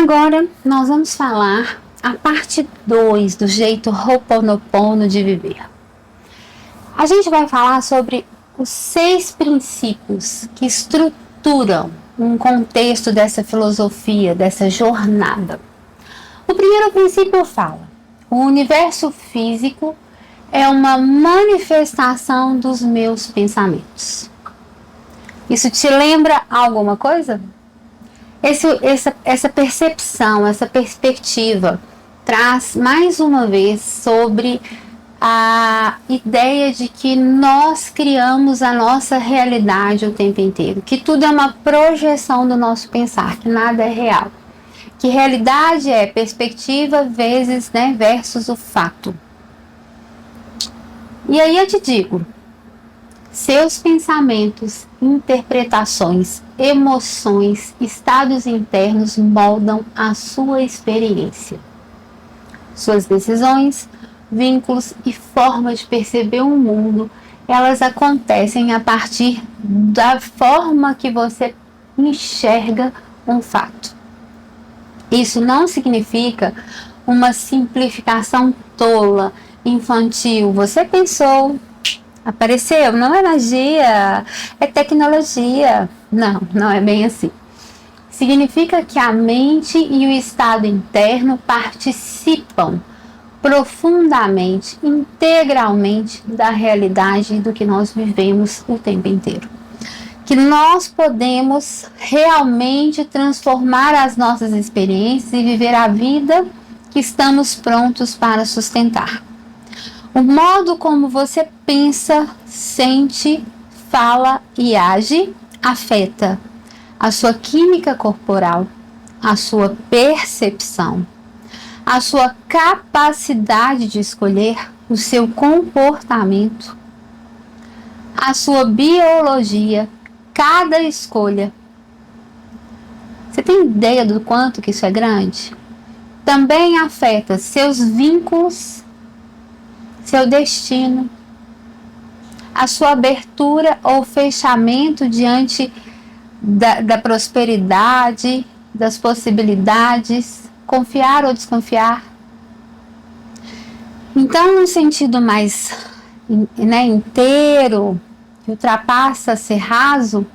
Agora nós vamos falar a parte 2 do jeito Ho'oponopono de viver. A gente vai falar sobre os 6 princípios que estruturam um contexto dessa filosofia, dessa jornada. O primeiro princípio fala: o universo físico é uma manifestação dos meus pensamentos. Isso te lembra alguma coisa? Essa percepção, essa perspectiva traz mais uma vez sobre a ideia de que nós criamos a nossa realidade o tempo inteiro, que tudo é uma projeção do nosso pensar, que nada é real, que realidade é perspectiva vezes, versus o fato. E aí eu te digo, seus pensamentos, interpretações, emoções, estados internos moldam a sua experiência. Suas decisões, vínculos e forma de perceber o mundo, elas acontecem a partir da forma que você enxerga um fato. Isso não significa uma simplificação tola, infantil. Você pensou, apareceu, não é magia, é tecnologia. Não é bem assim. Significa que a mente e o estado interno participam profundamente, integralmente da realidade do que nós vivemos o tempo inteiro. Que nós podemos realmente transformar as nossas experiências e viver a vida que estamos prontos para sustentar. O modo como você pensa, sente, fala e age afeta a sua química corporal, a sua percepção, a sua capacidade de escolher, o seu comportamento, a sua biologia, cada escolha. Você tem ideia do quanto que isso é grande? Também afeta seus vínculos, seu destino, a sua abertura ou fechamento diante da prosperidade, das possibilidades, confiar ou desconfiar. Então, num sentido mais inteiro, que ultrapassa ser raso,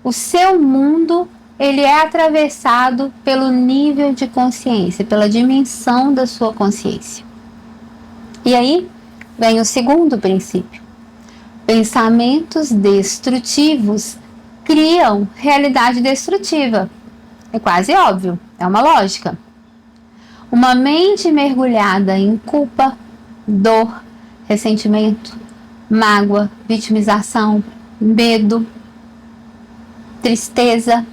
o seu mundo ele é atravessado pelo nível de consciência, pela dimensão da sua consciência. E aí vem o segundo princípio. Pensamentos destrutivos criam realidade destrutiva. É quase óbvio, é uma lógica. Uma mente mergulhada em culpa, dor, ressentimento, mágoa, vitimização, medo, tristeza,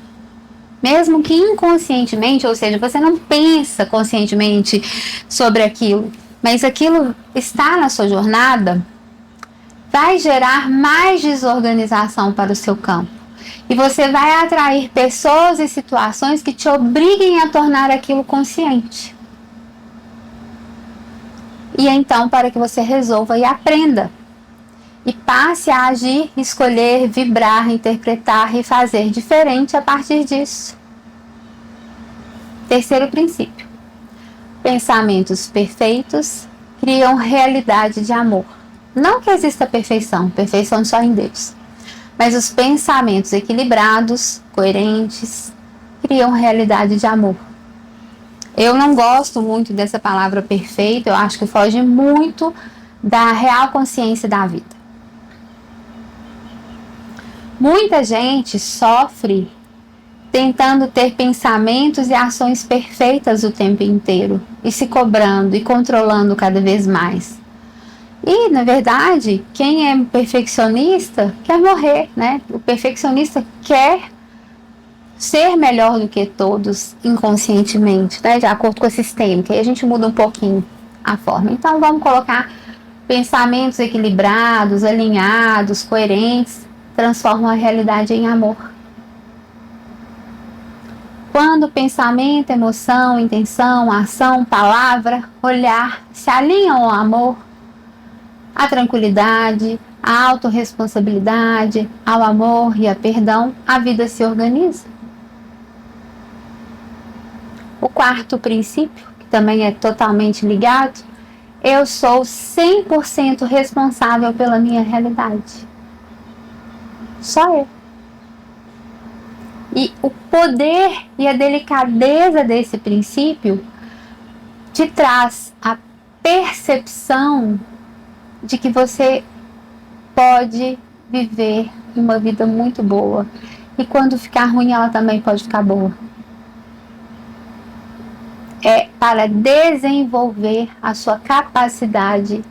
mesmo que inconscientemente, ou seja, você não pensa conscientemente sobre aquilo, mas aquilo está na sua jornada, vai gerar mais desorganização para o seu campo. E você vai atrair pessoas e situações que te obriguem a tornar aquilo consciente. E então, para que você resolva e aprenda. E passe a agir, escolher, vibrar, interpretar e fazer diferente a partir disso. Terceiro princípio. Pensamentos perfeitos criam realidade de amor. Não que exista perfeição só em Deus. Mas os pensamentos equilibrados, coerentes, criam realidade de amor. Eu não gosto muito dessa palavra perfeito, eu acho que foge muito da real consciência da vida. Muita gente sofre tentando ter pensamentos e ações perfeitas o tempo inteiro, e se cobrando e controlando cada vez mais. E, na verdade, quem é perfeccionista quer morrer, né? O perfeccionista quer ser melhor do que todos inconscientemente, né? De acordo com a sistêmica. E a gente muda um pouquinho a forma. Então, vamos colocar pensamentos equilibrados, alinhados, coerentes, transformam a realidade em amor. Quando pensamento, emoção, intenção, ação, palavra, olhar se alinham ao amor, à tranquilidade, à autorresponsabilidade, ao amor e ao perdão, a vida se organiza. O quarto princípio, que também é totalmente ligado, eu sou 100% responsável pela minha realidade. Só eu. E o poder e a delicadeza desse princípio te traz a percepção de que você pode viver uma vida muito boa. E quando ficar ruim, ela também pode ficar boa. É para desenvolver a sua capacidade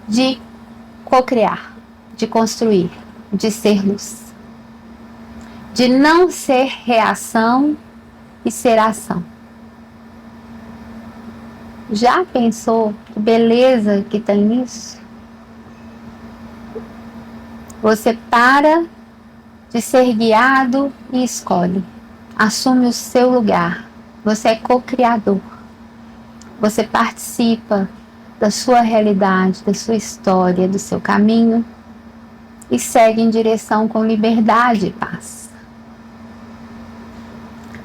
de co-criar, de construir, de ser luz. De não ser reação e ser ação. Já pensou que beleza que tem nisso? Você para de ser guiado e escolhe. Assume o seu lugar. Você é co-criador. Você participa da sua realidade, da sua história, do seu caminho e segue em direção com liberdade e paz.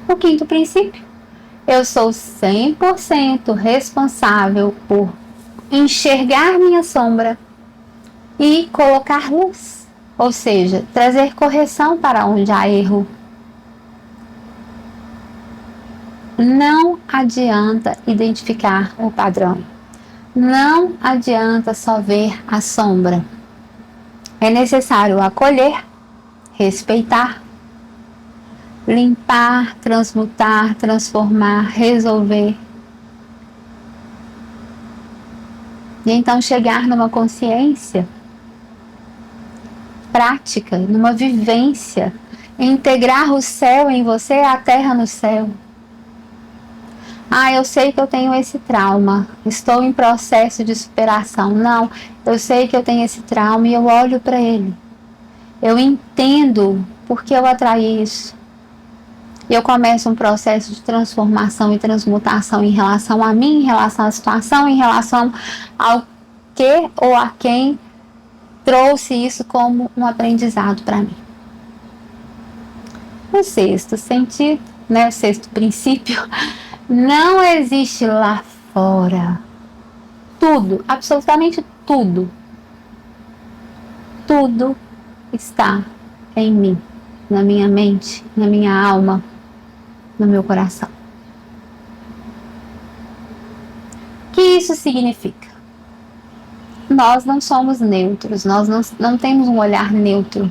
O quinto princípio. Eu sou 100% responsável por enxergar minha sombra e colocar luz, ou seja, trazer correção para onde há erro. Não adianta identificar o padrão. Não adianta só ver a sombra. É necessário acolher, respeitar, limpar, transmutar, transformar, resolver. E então chegar numa consciência prática, numa vivência, integrar o céu em você, a terra no céu. Ah, eu sei que eu tenho esse trauma, estou em processo de superação. Não, eu sei que eu tenho esse trauma e eu olho para ele. Eu entendo por que eu atraí isso. E eu começo um processo de transformação e transmutação em relação a mim, em relação à situação, em relação ao que ou a quem trouxe isso como um aprendizado para mim. O sexto sentido, o sexto princípio, não existe lá fora. Tudo, absolutamente tudo, tudo está em mim, na minha mente, na minha alma, no meu coração. O que isso significa? Nós não somos neutros, nós não temos um olhar neutro.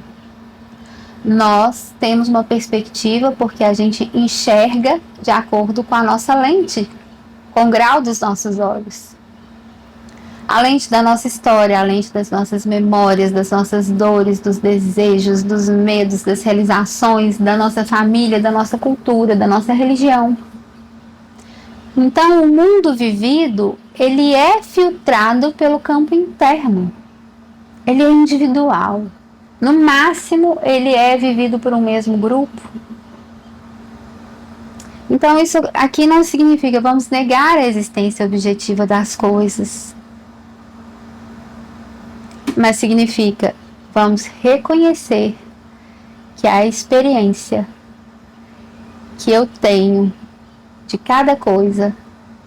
Nós temos uma perspectiva porque a gente enxerga de acordo com a nossa lente, com o grau dos nossos olhos. A lente da nossa história, a lente das nossas memórias, das nossas dores, dos desejos, dos medos, das realizações, da nossa família, da nossa cultura, da nossa religião. Então, o mundo vivido, ele é filtrado pelo campo interno. Ele é individual. No máximo, ele é vivido por um mesmo grupo. Então, isso aqui não significa vamos negar a existência objetiva das coisas. Mas significa vamos reconhecer que a experiência que eu tenho de cada coisa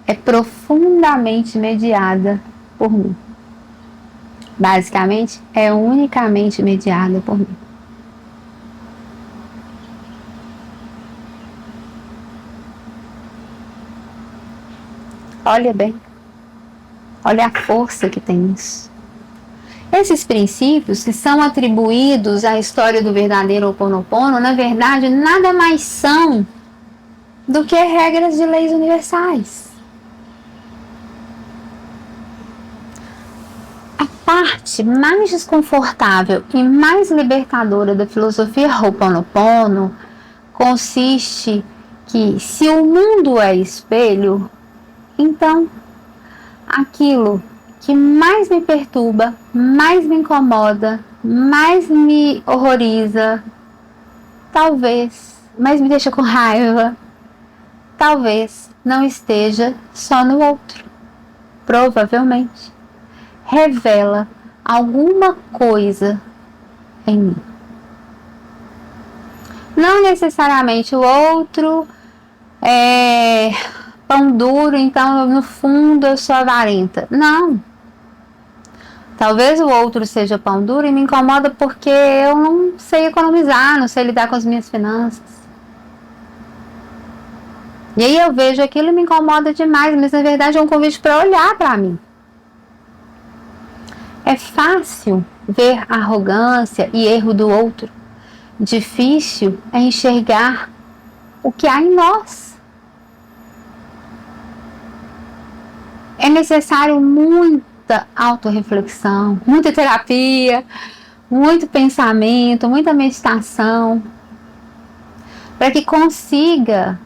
é profundamente mediada por mim. Basicamente, é unicamente mediada por mim. Olha bem, olha a força que tem nisso. Esses princípios que são atribuídos à história do verdadeiro Ho'oponopono, na verdade, nada mais são do que regras de leis universais. A parte mais desconfortável e mais libertadora da filosofia Ho'oponopono consiste que, se o mundo é espelho, então aquilo que mais me perturba, mais me incomoda, mais me horroriza, talvez, mais me deixa com raiva, talvez não esteja só no outro. Provavelmente revela alguma coisa em mim. Não necessariamente o outro Pão duro, então no fundo eu sou avarenta. Não. Talvez o outro seja pão duro e me incomoda porque eu não sei economizar, não sei lidar com as minhas finanças. E aí eu vejo aquilo e me incomoda demais, mas na verdade é um convite para olhar para mim. É fácil ver a arrogância e erro do outro. Difícil é enxergar o que há em nós. É necessário muita autorreflexão, muita terapia, muito pensamento, muita meditação, para que consiga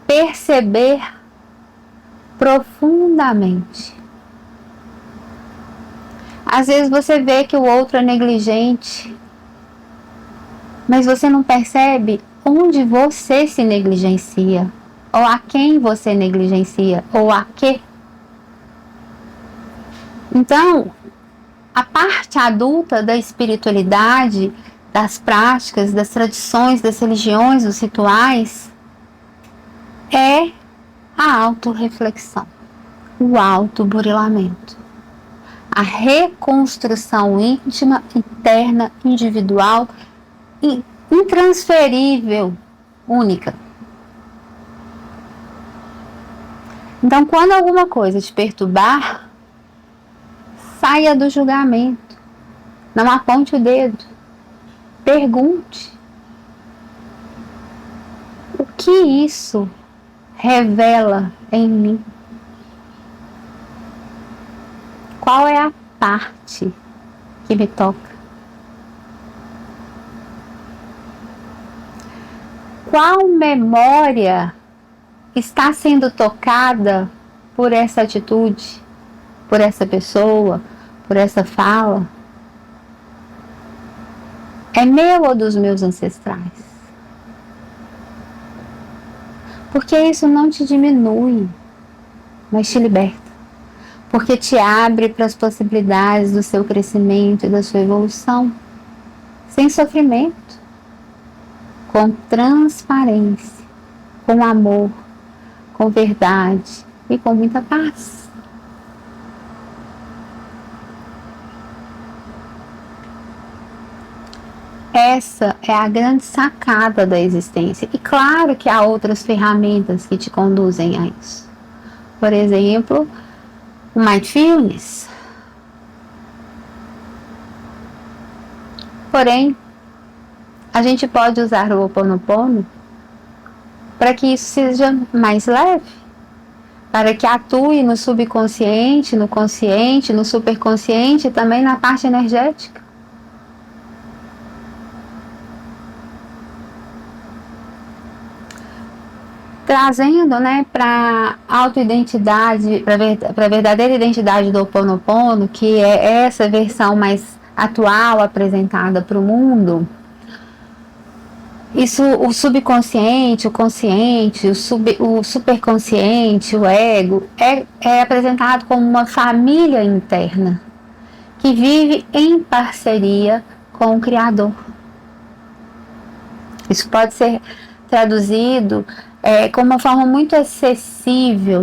perceber profundamente. Às vezes você vê que o outro é negligente, mas você não percebe onde você se negligencia, ou a quem você negligencia, ou a quê. Então, a parte adulta da espiritualidade, das práticas, das tradições, das religiões, dos rituais, é a autorreflexão, o autoburilamento, a reconstrução íntima, interna, individual, intransferível, única. Então, quando alguma coisa te perturbar, saia do julgamento, não aponte o dedo, pergunte: o que isso revela em mim? Qual é a parte que me toca? Qual memória está sendo tocada por essa atitude, por essa pessoa, por essa fala? É meu ou dos meus ancestrais? Porque isso não te diminui, mas te liberta. Porque te abre para as possibilidades do seu crescimento e da sua evolução, sem sofrimento, com transparência, com amor, com verdade e com muita paz. Essa é a grande sacada da existência. E claro que há outras ferramentas que te conduzem a isso. Por exemplo, o Mindfulness. Porém, a gente pode usar o Ho'oponopono para que isso seja mais leve, para que atue no subconsciente, no consciente, no superconsciente e também na parte energética. Trazendo, para a autoidentidade, para a verdadeira identidade do Ho'oponopono, que é essa versão mais atual apresentada para o mundo. Isso, o subconsciente, o consciente, o superconsciente, o ego, é apresentado como uma família interna que vive em parceria com o Criador. Isso pode ser traduzido como uma forma muito acessível,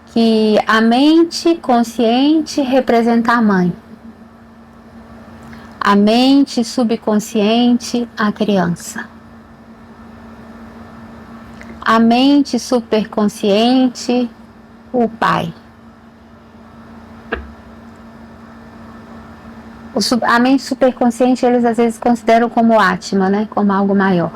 que a mente consciente representa a mãe, a mente subconsciente a criança, a mente superconsciente o pai, a mente superconsciente eles às vezes consideram como Atma, como algo maior.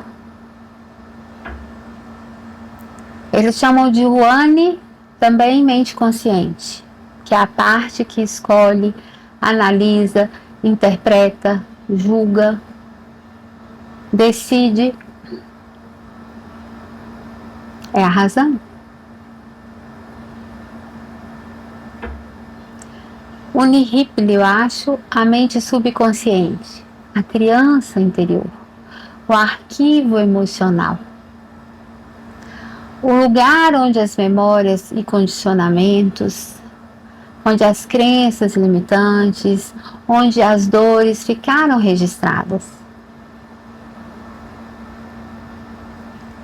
Eles chamam de One, também mente consciente, que é a parte que escolhe, analisa, interpreta, julga, decide. É a razão. O Nihipli, eu acho, a mente subconsciente, a criança interior, o arquivo emocional. O lugar onde as memórias e condicionamentos, onde as crenças limitantes, onde as dores ficaram registradas.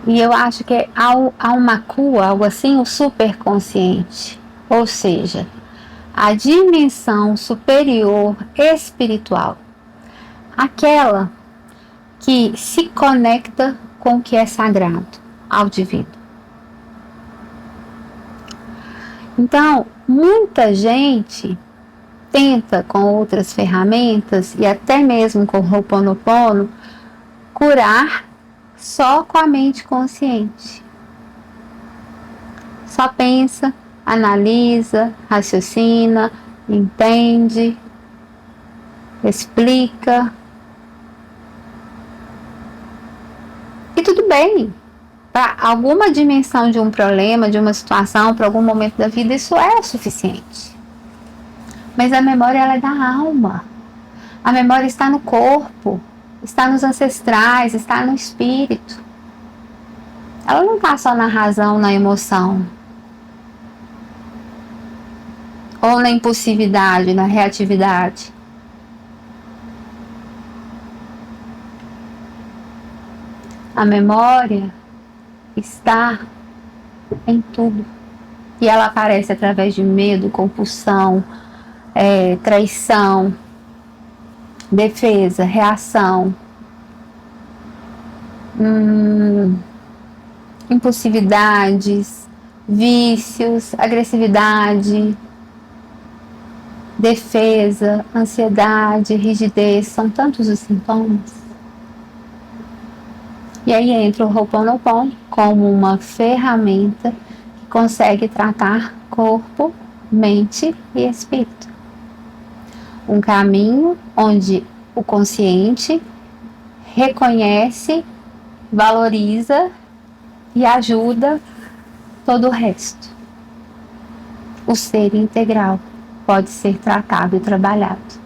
E eu acho que há uma cua, algo assim, o superconsciente. Ou seja, a dimensão superior espiritual. Aquela que se conecta com o que é sagrado, ao divino. Então, muita gente tenta com outras ferramentas e até mesmo com o Ho'oponopono curar só com a mente consciente. Só pensa, analisa, raciocina, entende, explica. E tudo bem. Para alguma dimensão de um problema, de uma situação, para algum momento da vida, isso é o suficiente. Mas a memória, ela é da alma. A memória está no corpo, está nos ancestrais, está no espírito. Ela não está só na razão, na emoção. Ou na impulsividade, na reatividade. A memória está em tudo. E ela aparece através de medo, compulsão, traição, defesa, reação, impulsividades, vícios, agressividade, defesa, ansiedade, rigidez, são tantos os sintomas. E aí entra o Ho'oponopono como uma ferramenta que consegue tratar corpo, mente e espírito. Um caminho onde o consciente reconhece, valoriza e ajuda todo o resto. O ser integral pode ser tratado e trabalhado.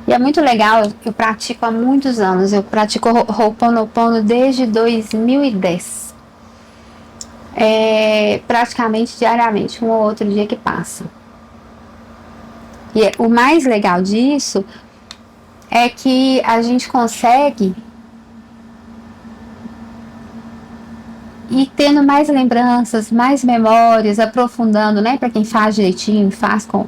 E é muito legal, eu pratico há muitos anos, eu pratico Ho'oponopono desde 2010. Praticamente diariamente, um ou outro dia que passa. E o mais legal disso é que a gente consegue ir tendo mais lembranças, mais memórias, aprofundando, né? Para quem faz direitinho, faz com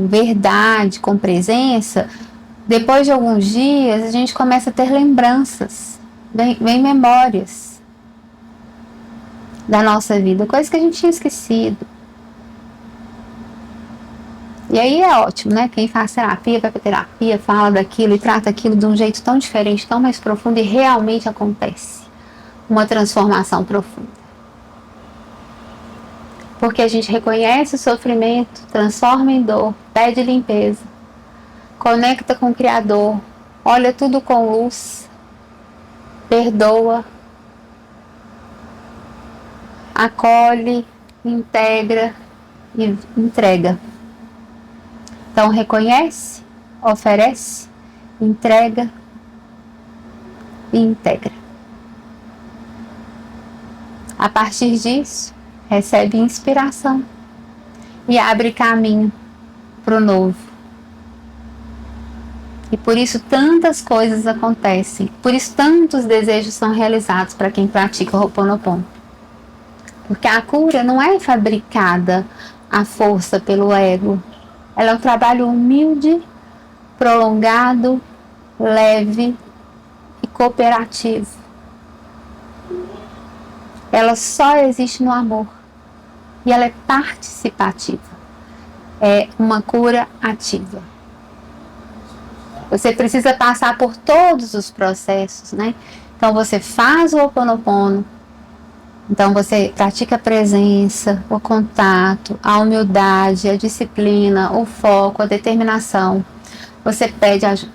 verdade, com presença, depois de alguns dias a gente começa a ter lembranças, vem memórias da nossa vida, coisas que a gente tinha esquecido. E aí é ótimo, né? Quem faz terapia, vai pra terapia, fala daquilo e trata aquilo de um jeito tão diferente, tão mais profundo, e realmente acontece uma transformação profunda. Porque a gente reconhece o sofrimento, transforma em dor, pede limpeza, conecta com o Criador, olha tudo com luz, perdoa, acolhe, integra e entrega. Então reconhece, oferece, entrega e integra. A partir disso, recebe inspiração e abre caminho para o novo. E por isso tantas coisas acontecem, por isso tantos desejos são realizados para quem pratica o Ho'oponopono. Porque a cura não é fabricada à força pelo ego. Ela é um trabalho humilde, prolongado, leve e cooperativo. Ela só existe no amor. E ela é participativa. É uma cura ativa. Você precisa passar por todos os processos, né? Então você faz o Ho'oponopono. Então você pratica a presença, o contato, a humildade, a disciplina, o foco, a determinação. Você pede ajuda.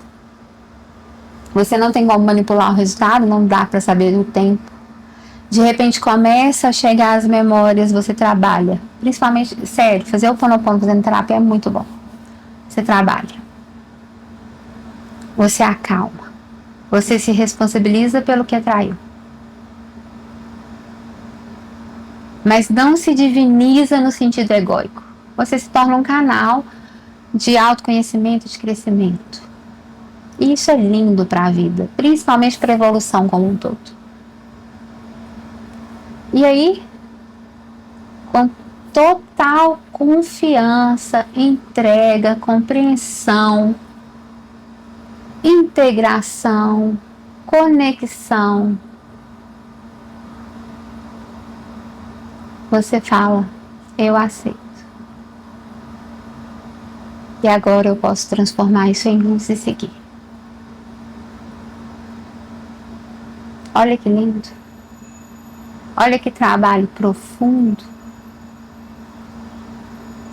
Você não tem como manipular o resultado, não dá para saber o tempo. De repente começa a chegar as memórias, você trabalha. Principalmente, sério, fazer o Ho'oponopono fazendo terapia é muito bom. Você trabalha. Você acalma. Você se responsabiliza pelo que atraiu. Mas não se diviniza no sentido egóico. Você se torna um canal de autoconhecimento, de crescimento. E isso é lindo para a vida, principalmente para a evolução como um todo. E aí, com total confiança, entrega, compreensão, integração, conexão, você fala, eu aceito. E agora eu posso transformar isso em luz e seguir. Olha que lindo. Olha que trabalho profundo.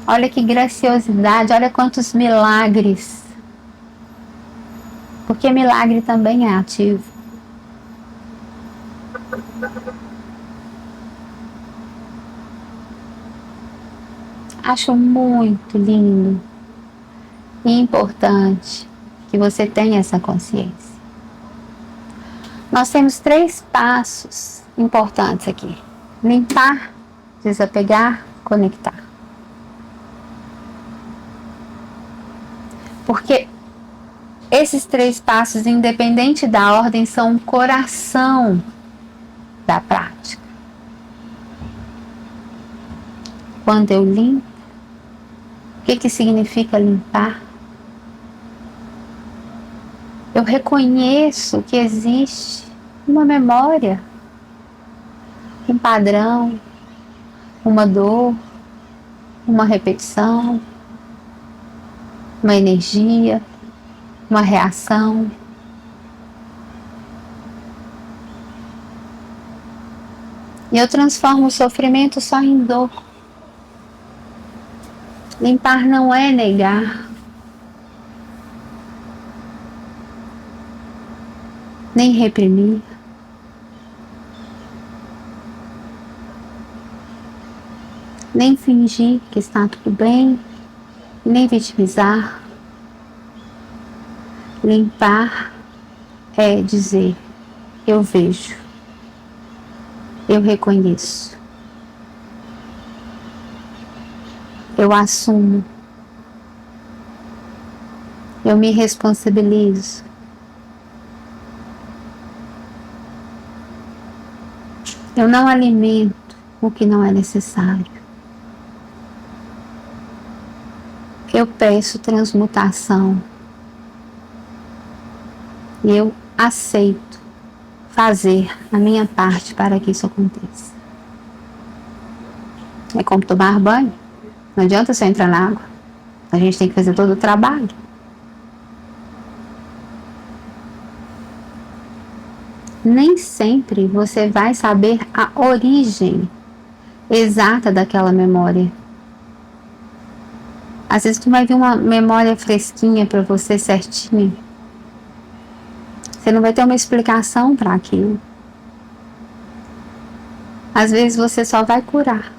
Olha que graciosidade, olha quantos milagres. Porque milagre também é ativo. Acho muito lindo e importante que você tenha essa consciência. Nós temos 3 passos importantes aqui: limpar, desapegar, conectar. Porque esses 3 passos, independente da ordem, são o coração da prática. Quando eu limpo, o que significa limpar? Eu reconheço que existe uma memória, um padrão, uma dor, uma repetição, uma energia, uma reação. E eu transformo o sofrimento só em dor. Limpar não é negar, nem reprimir. Nem fingir que está tudo bem, nem vitimizar. Limpar é dizer, eu vejo, eu reconheço, eu assumo, eu me responsabilizo. Eu não alimento o que não é necessário. Eu peço transmutação. E eu aceito fazer a minha parte para que isso aconteça. É como tomar banho. Não adianta só entrar na água. A gente tem que fazer todo o trabalho. Nem sempre você vai saber a origem exata daquela memória. Às vezes tu vai vir uma memória fresquinha para você certinha. Você não vai ter uma explicação para aquilo. Às vezes você só vai curar.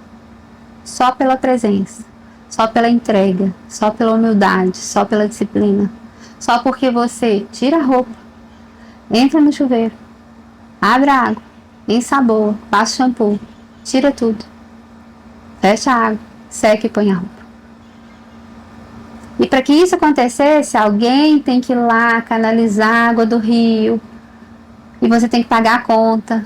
Só pela presença. Só pela entrega. Só pela humildade. Só pela disciplina. Só porque você tira a roupa. Entra no chuveiro. Abre a água. Ensaboa. Passa o shampoo. Tira tudo. Fecha a água. Seca e põe a roupa. E para que isso acontecesse, alguém tem que ir lá canalizar a água do rio. E você tem que pagar a conta.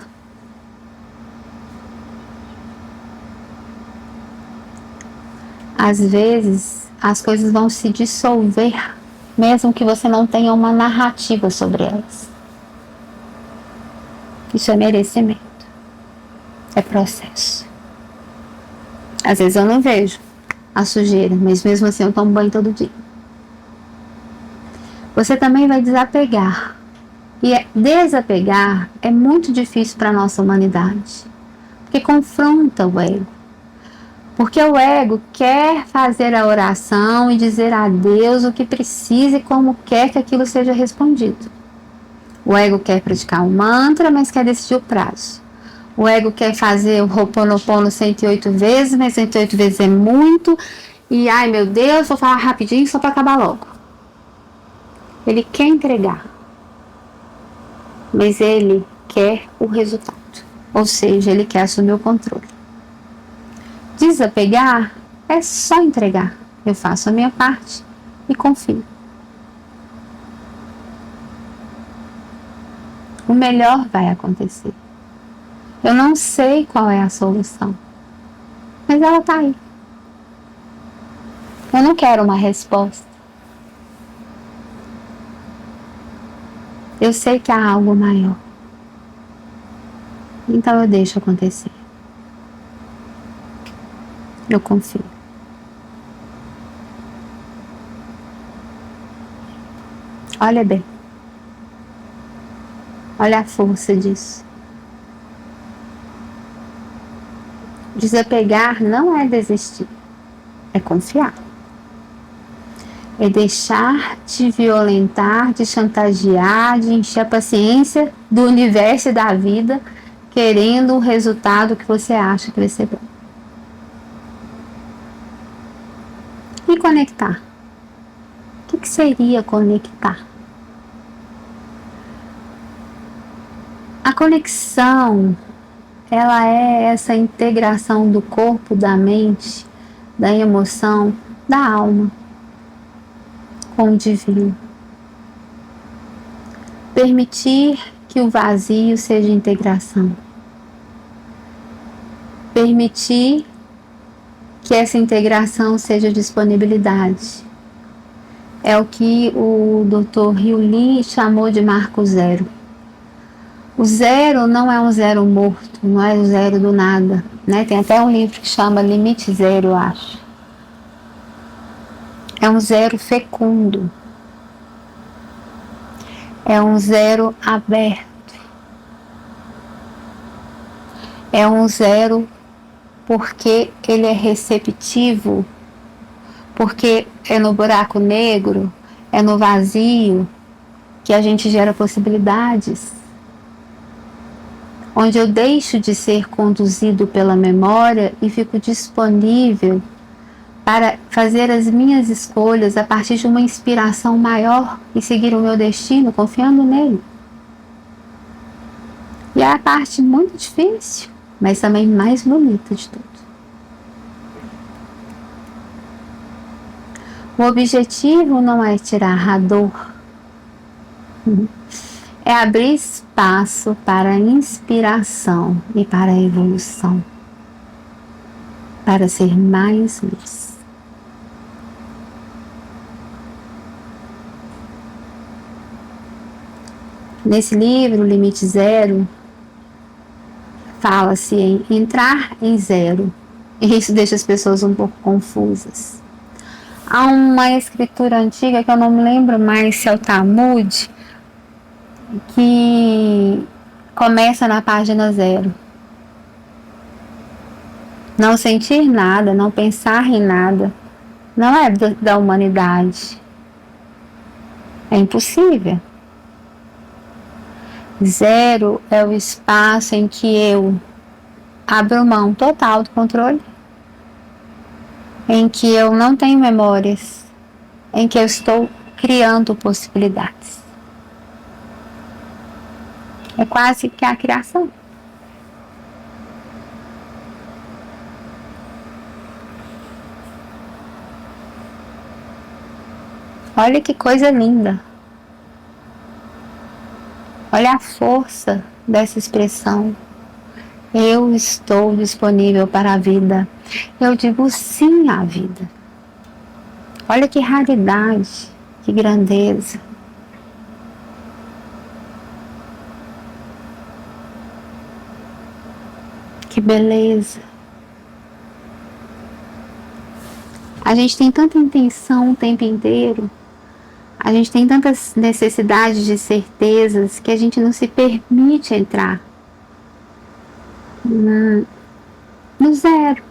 Às vezes, as coisas vão se dissolver, mesmo que você não tenha uma narrativa sobre elas. Isso é merecimento. É processo. Às vezes eu não vejo a sujeira, mas mesmo assim eu tomo banho todo dia. Você também vai desapegar. E desapegar é muito difícil para a nossa humanidade, porque confronta o ego. Porque o ego quer fazer a oração e dizer a Deus o que precisa e como quer que aquilo seja respondido. O ego quer praticar um mantra, mas quer decidir o prazo. O ego quer fazer o Ho'oponopono 108 vezes, mas 108 vezes é muito. E, ai meu Deus, vou falar rapidinho só para acabar logo. Ele quer entregar. Mas ele quer o resultado. Ou seja, ele quer assumir o controle. Desapegar é só entregar. Eu faço a minha parte e confio. o melhor vai acontecer. Eu não sei qual é a solução, mas ela está aí. Eu não quero uma resposta. Eu sei que há algo maior. Então eu deixo acontecer. Eu confio. Olha bem. Olha a força disso. Desapegar não é desistir, é confiar. É deixar de violentar, de chantagear, de encher a paciência do universo e da vida, querendo o resultado que você acha que vai ser bom. E conectar? O que seria conectar? A conexão, ela é essa integração do corpo, da mente, da emoção, da alma com o divino. Permitir que o vazio seja integração. Permitir que essa integração seja disponibilidade. É o que o Dr. Hyun-Lee chamou de marco zero. O zero não é um zero morto, não é o zero do nada, né? Tem até um livro que chama Limite Zero, eu acho. É um zero fecundo. É um zero aberto. É um zero porque ele é receptivo, porque é no buraco negro, é no vazio que a gente gera possibilidades. Onde eu deixo de ser conduzido pela memória e fico disponível para fazer as minhas escolhas a partir de uma inspiração maior e seguir o meu destino confiando nele. E é a parte muito difícil, mas também mais bonita de tudo. O objetivo não é tirar a dor, é abrir espaço para a inspiração e para a evolução, para ser mais luz. Nesse livro, Limite Zero, fala-se em entrar em zero, e isso deixa as pessoas um pouco confusas. Há uma escritura antiga que eu não me lembro mais se é o Talmud, que começa na página 0. Não sentir nada, não pensar em nada, não é da humanidade. É impossível. Zero é o espaço em que eu abro mão total do controle, em que eu não tenho memórias, em que eu estou criando possibilidades. É quase que a criação. Olha que coisa linda. Olha a força dessa expressão. Eu estou disponível para a vida. Eu digo sim à vida. Olha que raridade, que grandeza. Que beleza. A gente tem tanta intenção o tempo inteiro. A gente tem tantas necessidades de certezas que a gente não se permite entrar no zero,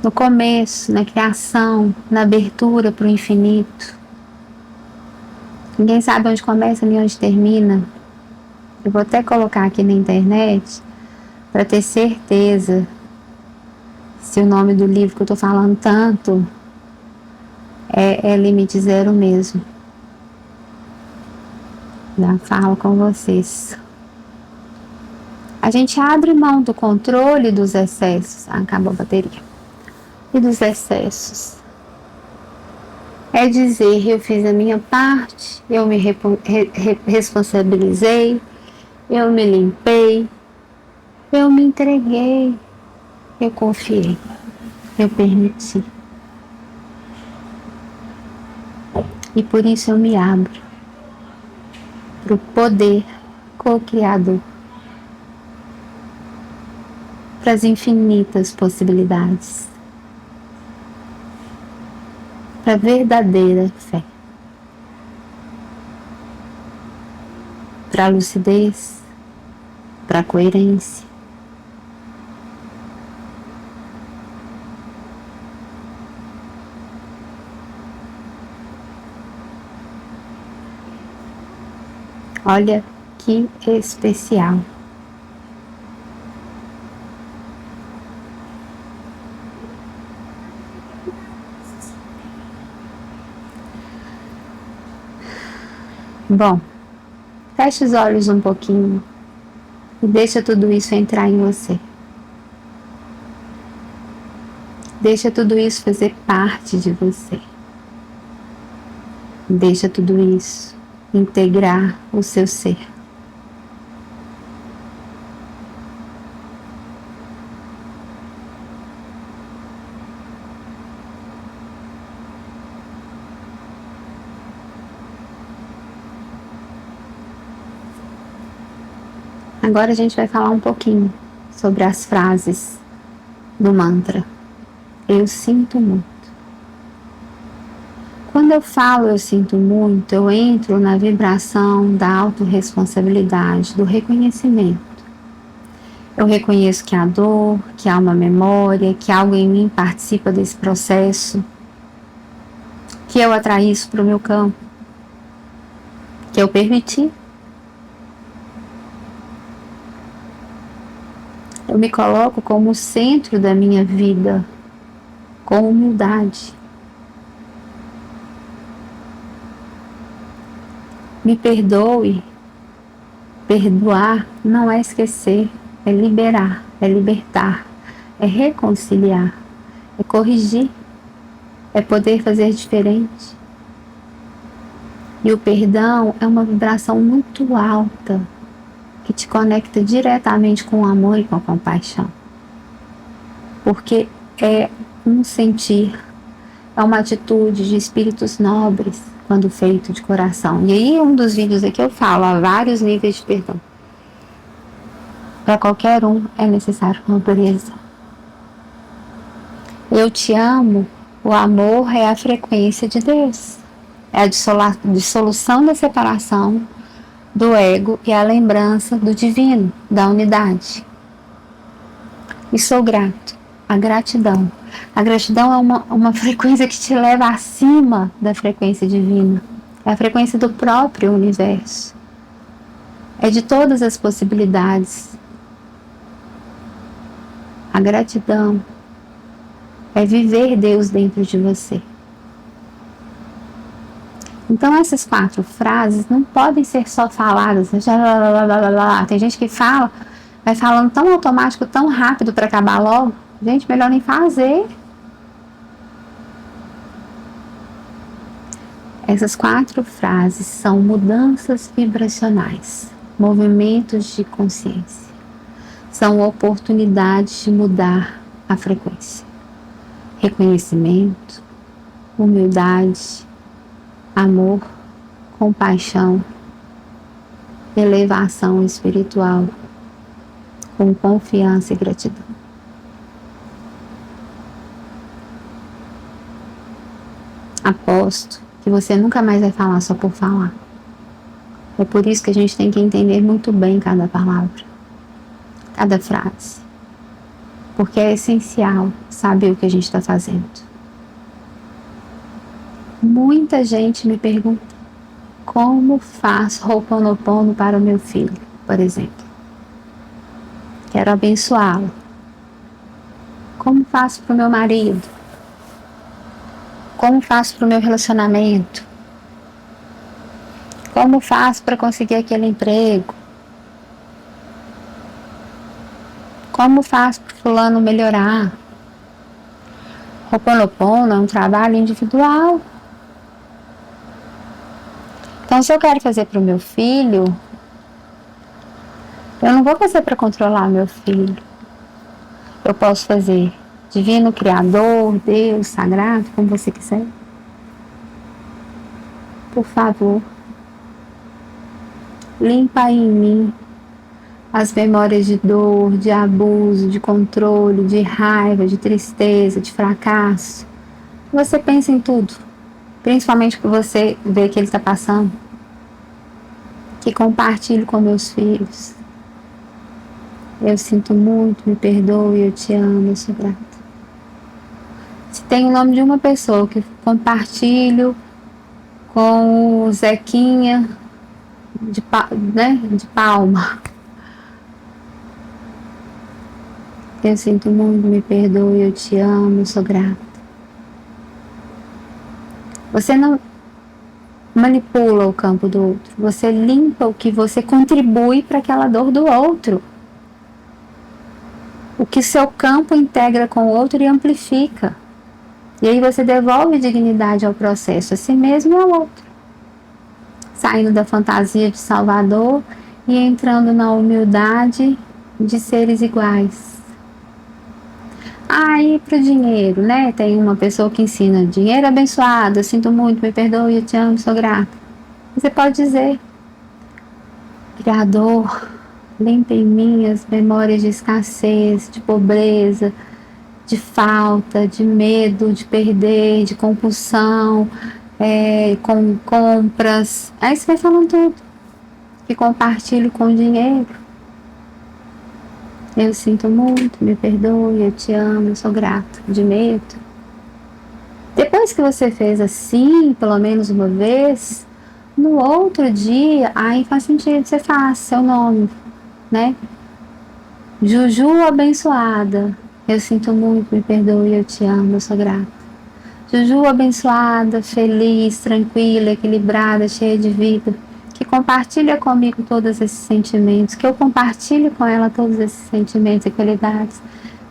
no começo, na criação, na abertura para o infinito. Ninguém sabe onde começa nem onde termina. Eu vou até colocar aqui na internet para ter certeza se o nome do livro que eu estou falando tanto é Limite Zero mesmo. Já falo com vocês. A gente abre mão do controle dos excessos. Acabou a bateria. E dos excessos. É dizer, eu fiz a minha parte, eu me responsabilizei, eu me limpei, eu me entreguei, eu confiei, eu permiti. E por isso eu me abro para o poder co-criador, para as infinitas possibilidades, para a verdadeira fé, para a lucidez, para a coerência. Olha que especial. Bom, feche os olhos um pouquinho e deixa tudo isso entrar em você. Deixa tudo isso fazer parte de você. Deixa tudo isso integrar o seu ser. Agora a gente vai falar um pouquinho sobre as frases do mantra. Eu sinto muito. Quando eu falo eu sinto muito, eu entro na vibração da autorresponsabilidade, do reconhecimento. Eu reconheço que há dor, que há uma memória, que algo em mim participa desse processo, que eu atraí isso para o meu campo, que eu permiti. Eu me coloco como o centro da minha vida, com humildade. Me perdoe. Perdoar não é esquecer, é liberar, é libertar, é reconciliar, é corrigir, é poder fazer diferente. E o perdão é uma vibração muito alta, que te conecta diretamente com o amor e com a compaixão. Porque é um sentir, é uma atitude de espíritos nobres, quando feito de coração. E aí, um dos vídeos aqui eu falo, há vários níveis de perdão. Para qualquer um é necessário uma pureza. Eu te amo, o amor é a frequência de Deus. É a dissolução da separação do ego e a lembrança do divino, da unidade. E sou grato. A gratidão. A gratidão é uma frequência que te leva acima da frequência divina. É a frequência do próprio universo. É de todas as possibilidades. A gratidão é viver Deus dentro de você. Então essas 4 frases não podem ser só faladas. Tem gente que fala, vai falando tão automático, tão rápido para acabar logo. Gente, melhor nem fazer. Essas 4 frases são mudanças vibracionais, movimentos de consciência. São oportunidades de mudar a frequência. Reconhecimento, humildade, amor, compaixão, elevação espiritual, com confiança e gratidão. Aposto que você nunca mais vai falar só por falar. É por isso que a gente tem que entender muito bem cada palavra, cada frase. Porque é essencial saber o que a gente está fazendo. Muita gente me pergunta como faço Ho'oponopono para o meu filho, por exemplo. Quero abençoá-lo. Como faço para o meu marido? Como faço para o meu relacionamento? Como faço para conseguir aquele emprego? Como faço para o fulano melhorar? Ho'oponopono é um trabalho individual. Então, se eu quero fazer para o meu filho, eu não vou fazer para controlar meu filho. Eu posso fazer Divino Criador, Deus, Sagrado, como você quiser. Por favor, limpa aí em mim as memórias de dor, de abuso, de controle, de raiva, de tristeza, de fracasso. Você pensa em tudo, principalmente o que você vê que ele está passando. Que compartilho com meus filhos. Eu sinto muito, me perdoe, eu te amo, eu sou grata. Se tem o nome de uma pessoa que compartilho com o Zequinha de Palma. Eu sinto muito, me perdoe, eu te amo, eu sou grata. Você não manipula o campo do outro, você limpa o que você contribui para aquela dor do outro. O que seu campo integra com o outro e amplifica. E aí você devolve dignidade ao processo, a si mesmo e ao outro. Saindo da fantasia de Salvador e entrando na humildade de seres iguais. E para o dinheiro, né? Tem uma pessoa que ensina: dinheiro abençoado, eu sinto muito, me perdoe, eu te amo, sou grata. Você pode dizer: Criador, limpa em mim as memórias de escassez, de pobreza, de falta, de medo, de perder, de compulsão, com compras. Aí você vai falando tudo. Que compartilho com dinheiro. Eu sinto muito, me perdoe, eu te amo, eu sou grato. De medo. Depois que você fez assim, pelo menos uma vez, no outro dia, aí faz sentido, você faz seu nome, né? Juju abençoada, eu sinto muito, me perdoe, eu te amo, eu sou grata. Juju abençoada, feliz, tranquila, equilibrada, cheia de vida, que compartilha comigo todos esses sentimentos, que eu compartilhe com ela todos esses sentimentos e qualidades.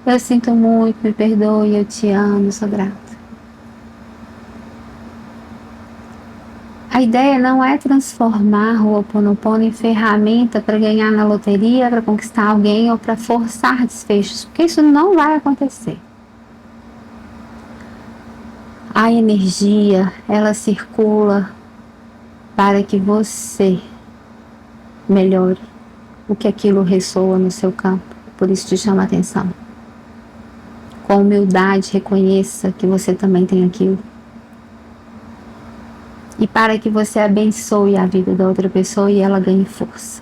Eu sinto muito, me perdoe, eu te amo, eu sou grata. A ideia não é transformar o Ho'oponopono em ferramenta para ganhar na loteria, para conquistar alguém ou para forçar desfechos, porque isso não vai acontecer. A energia, ela circula para que você melhore o que aquilo ressoa no seu campo, por isso te chama a atenção. Com humildade, reconheça que você também tem aquilo. E para que você abençoe a vida da outra pessoa e ela ganhe força.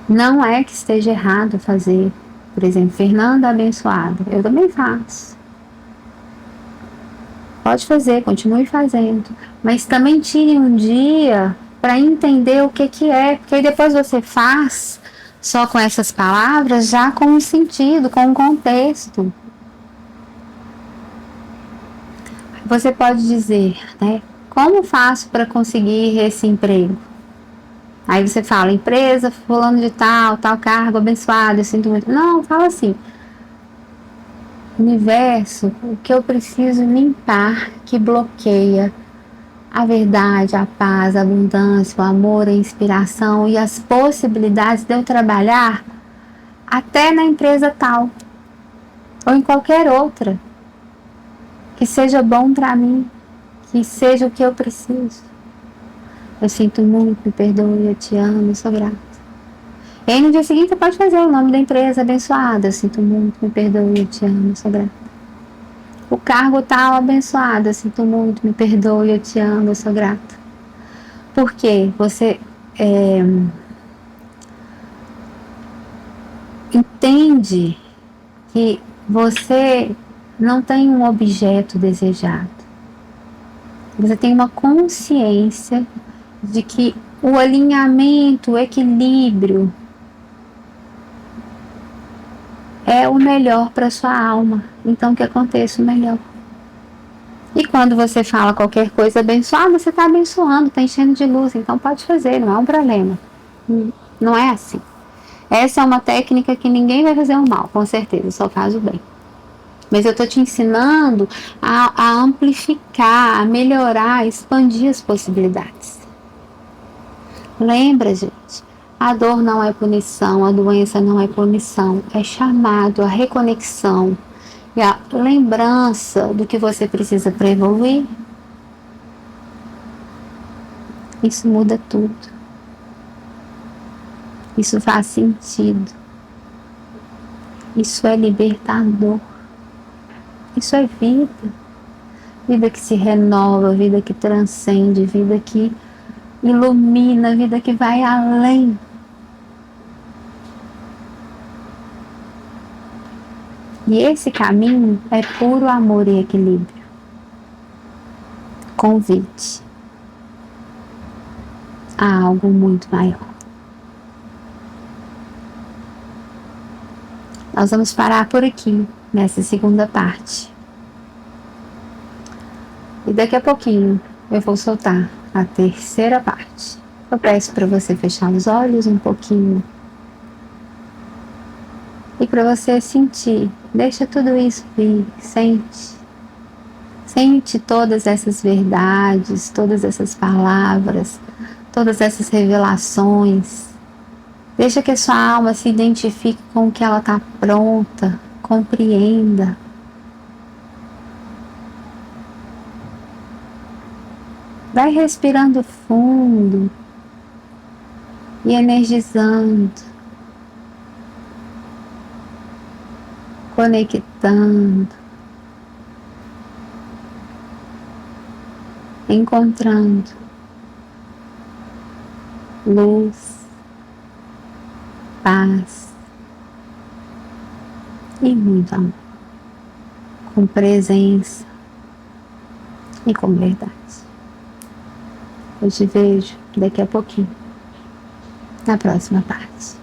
Não é que esteja errado fazer, por exemplo, Fernanda abençoada. Eu também faço. Pode fazer, continue fazendo. Mas também tire um dia para entender o que é. Porque aí depois você faz só com essas palavras, já com um sentido, com um contexto. Você pode dizer, né? Como faço para conseguir esse emprego? Aí você fala, empresa, fulano de tal cargo, abençoado, eu sinto muito. Não, fala assim. Universo, o que eu preciso limpar que bloqueia a verdade, a paz, a abundância, o amor, a inspiração e as possibilidades de eu trabalhar até na empresa tal ou em qualquer outra que seja bom para mim, que seja o que eu preciso. Eu sinto muito, me perdoe, eu te amo, eu sou grata. E aí no dia seguinte você pode fazer o nome da empresa abençoada. Eu sinto muito, me perdoe, eu te amo, eu sou grata. O cargo tal abençoado, eu sinto muito, me perdoe, eu te amo, eu sou grata. Porque você entende que você não tem um objeto desejado. Você tem uma consciência de que o alinhamento, o equilíbrio é o melhor para sua alma. Então que aconteça o melhor. E quando você fala qualquer coisa abençoada, você está abençoando, está enchendo de luz. Então pode fazer, não é um problema. Não é assim. Essa é uma técnica que ninguém vai fazer o mal, com certeza, só faz o bem. Mas eu estou te ensinando a amplificar, a melhorar, a expandir as possibilidades. Lembra, gente, a dor não é punição, a doença não é punição, é chamado a reconexão e a lembrança do que você precisa para evoluir. Isso muda tudo. Isso faz sentido. Isso é libertador. Isso é vida. Vida que se renova, vida que transcende, vida que ilumina, vida que vai além. E esse caminho é puro amor e equilíbrio. Convite a algo muito maior. Nós vamos parar por aqui, nessa segunda parte. E daqui a pouquinho eu vou soltar a terceira parte. Eu peço para você fechar os olhos um pouquinho. E para você sentir, deixa tudo isso vir, sente. Sente todas essas verdades, todas essas palavras, todas essas revelações. Deixa que a sua alma se identifique com o que ela está pronta, compreenda. Vai respirando fundo e energizando, conectando, encontrando luz, paz e muito amor, com presença e com verdade. Eu te vejo daqui a pouquinho, na próxima parte.